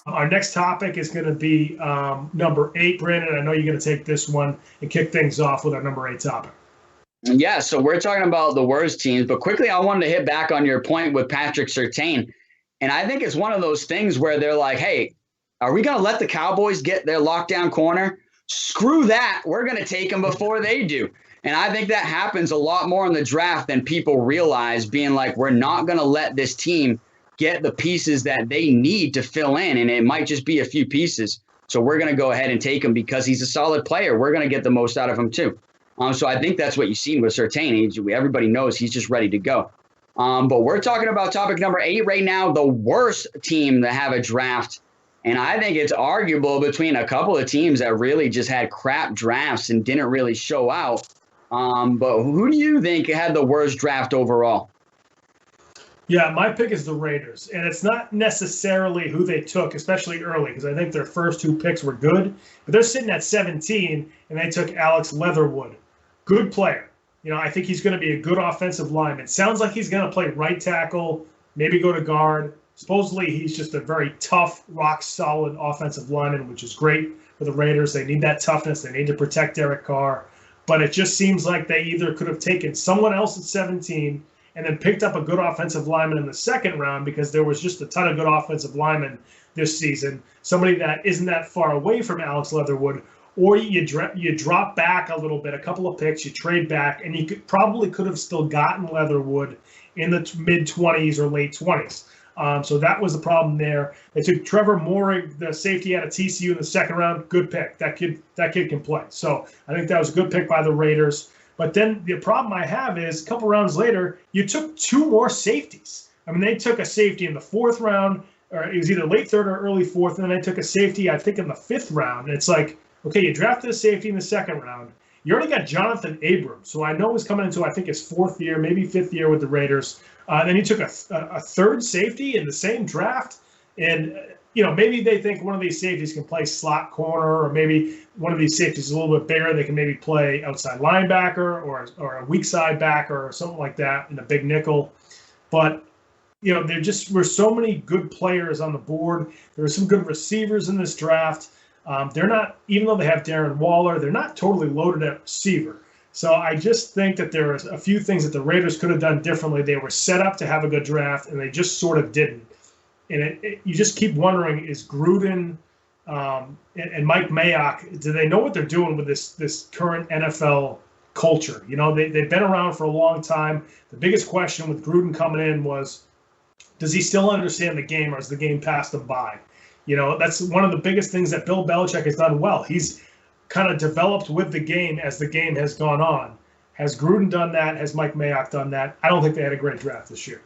Our next topic is going to be number 8. Brandon, I know you're going to take this one and kick things off with our number 8 topic. Yeah, so we're talking about the worst teams, but quickly I wanted to hit back on your point with Patrick Surtain. And I think it's one of those things where they're like, hey, are we going to let the Cowboys get their lockdown corner? Screw that. We're going to take them before they do. And I think that happens a lot more in the draft than people realize, being like, we're not going to let this team get the pieces that they need to fill in. And it might just be a few pieces. So we're going to go ahead and take him because he's a solid player. We're going to get the most out of him too. So I think that's what you've seen with Surtain. Everybody knows he's just ready to go. But we're talking about topic number 8 right now, the worst team to have a draft. And I think it's arguable between a couple of teams that really just had crap drafts and didn't really show out. But who do you think had the worst draft overall? Yeah, my pick is the Raiders. And it's not necessarily who they took, especially early, because I think their first 2 picks were good. But they're sitting at 17, and they took Alex Leatherwood. Good player. I think he's going to be a good offensive lineman. Sounds like he's going to play right tackle, maybe go to guard. Supposedly, he's just a very tough, rock-solid offensive lineman, which is great for the Raiders. They need that toughness. They need to protect Derek Carr. But it just seems like they either could have taken someone else at 17 and then picked up a good offensive lineman in the second round, because there was just a ton of good offensive linemen this season, somebody that isn't that far away from Alex Leatherwood. Or you drop back a little bit, a couple of picks, you trade back, and you could have still gotten Leatherwood in the mid-20s or late 20s. So that was the problem there. They took Trevor Mooring, the safety out of TCU, in the second round. Good pick. That kid can play. So I think that was a good pick by the Raiders. But then the problem I have is a couple rounds later, you took 2 more safeties. I mean, they took a safety in the 4th round, or it was either late 3rd or early 4th, and then they took a safety, I think, in the 5th round. And it's like, okay, you drafted a safety in the 2nd round. You already got Jonathan Abrams, who I know is coming into, I think, his 4th year, maybe 5th year with the Raiders. Then you took a 3rd safety in the same draft. And, maybe they think one of these safeties can play slot corner, or maybe one of these safeties is a little bit bigger. They can maybe play outside linebacker or a weak side backer or something like that in a big nickel. But, there just were so many good players on the board. There were some good receivers in this draft. They're not, even though they have Darren Waller, they're not totally loaded at receiver. So I just think that there are a few things that the Raiders could have done differently. They were set up to have a good draft, and they just sort of didn't. And you just keep wondering, is Gruden and Mike Mayock, do they know what they're doing with this current NFL culture? They've been around for a long time. The biggest question with Gruden coming in was, does he still understand the game, or has the game passed him by? That's one of the biggest things that Bill Belichick has done well. He's kind of developed with the game as the game has gone on. Has Gruden done that? Has Mike Mayock done that? I don't think they had a great draft this year.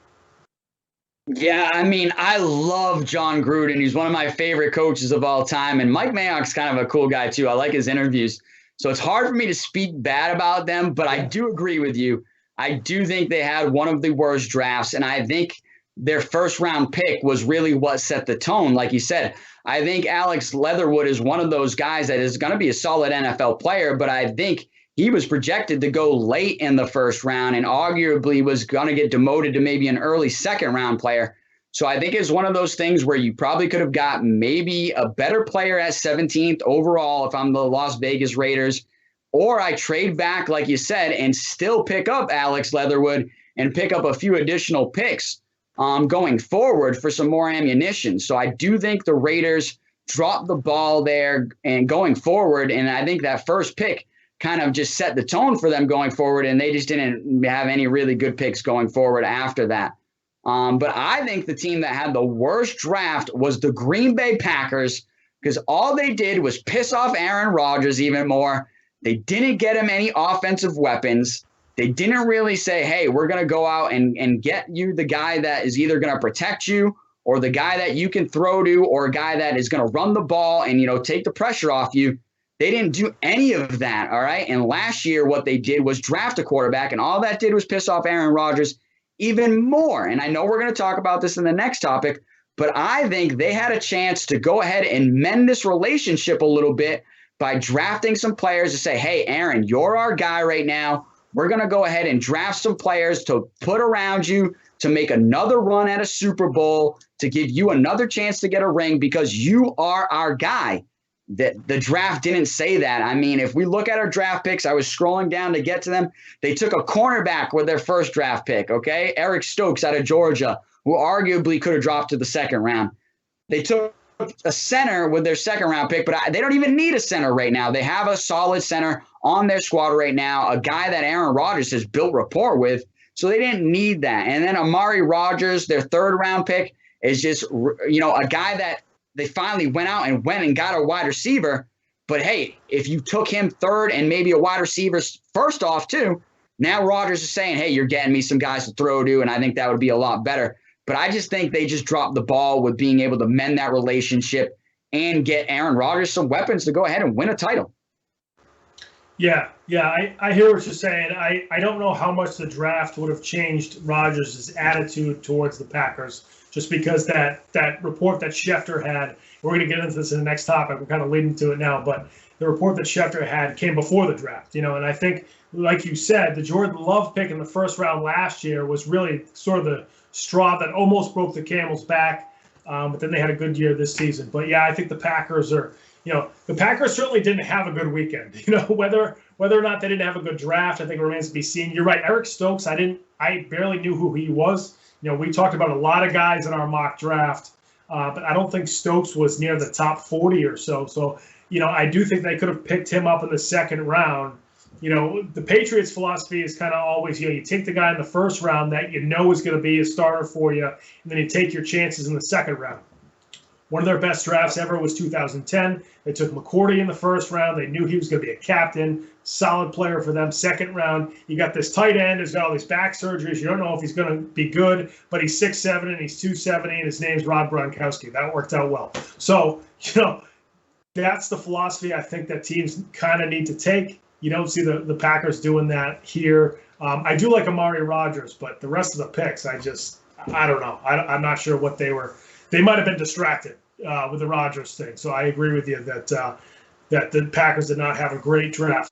Yeah, I mean, I love John Gruden. He's one of my favorite coaches of all time. And Mike Mayock's kind of a cool guy, too. I like his interviews. So it's hard for me to speak bad about them, but I do agree with you. I do think they had one of the worst drafts, and I think their first round pick was really what set the tone. Like you said, I think Alex Leatherwood is one of those guys that is going to be a solid NFL player, but I think he was projected to go late in the first round and arguably was going to get demoted to maybe an early 2nd round player. So I think it's one of those things where you probably could have got maybe a better player at 17th overall if I'm the Las Vegas Raiders, or I trade back, like you said, and still pick up Alex Leatherwood and pick up a few additional picks going forward for some more ammunition. So I do think the Raiders dropped the ball there and going forward. And I think that first pick kind of just set the tone for them going forward. And they just didn't have any really good picks going forward after that. But I think the team that had the worst draft was the Green Bay Packers, because all they did was piss off Aaron Rodgers even more. They didn't get him any offensive weapons. They didn't really say, hey, we're going to go out and get you the guy that is either going to protect you or the guy that you can throw to or a guy that is going to run the ball and, take the pressure off you. They didn't do any of that, all right? And last year what they did was draft a quarterback, and all that did was piss off Aaron Rodgers even more. And I know we're going to talk about this in the next topic, but I think they had a chance to go ahead and mend this relationship a little bit by drafting some players to say, hey, Aaron, you're our guy right now. We're going to go ahead and draft some players to put around you to make another run at a Super Bowl, to give you another chance to get a ring because you are our guy. The draft didn't say that. I mean, if we look at our draft picks, I was scrolling down to get to them. They took a cornerback with their first draft pick, okay? Eric Stokes out of Georgia, who arguably could have dropped to the second round. They took a center with their second round pick, but they don't even need a center right now. They have a solid center on their squad right now, a guy that Aaron Rodgers has built rapport with, so they didn't need that. And then Amari Rodgers, their third round pick, is just, a guy that they finally went and got a wide receiver. But hey, if you took him third and maybe a wide receiver first off too, now Rodgers is saying, hey, you're getting me some guys to throw to, and I think that would be a lot better. But I just think they just dropped the ball with being able to mend that relationship and get Aaron Rodgers some weapons to go ahead and win a title. Yeah, I hear what you're saying. I don't know how much the draft would have changed Rodgers' attitude towards the Packers, just because that report that Schefter had, we're going to get into this in the next topic, we're kind of leading to it now, but the report that Schefter had came before the draft, and I think, like you said, the Jordan Love pick in the first round last year was really sort of the straw that almost broke the camel's back, but then they had a good year this season. But yeah, I think the Packers are, the Packers certainly didn't have a good weekend. Whether or not they didn't have a good draft, I think remains to be seen. You're right, Eric Stokes. I barely knew who he was. We talked about a lot of guys in our mock draft, but I don't think Stokes was near the top 40 or so. So, I do think they could have picked him up in the second round. The Patriots' philosophy is kind of always, you take the guy in the first round that is going to be a starter for you, and then you take your chances in the second round. One of their best drafts ever was 2010. They took McCourty in the first round. They knew he was going to be a captain, solid player for them. Second round, you got this tight end who's got all these back surgeries. You don't know if he's going to be good, but he's 6'7", and he's 270, and his name's Rob Gronkowski. That worked out well. So, that's the philosophy I think that teams kind of need to take. You don't see the Packers doing that here. I do like Amari Rodgers, but the rest of the picks, I don't know. I'm not sure what they were. They might have been distracted with the Rodgers thing. So I agree with you that the Packers did not have a great draft.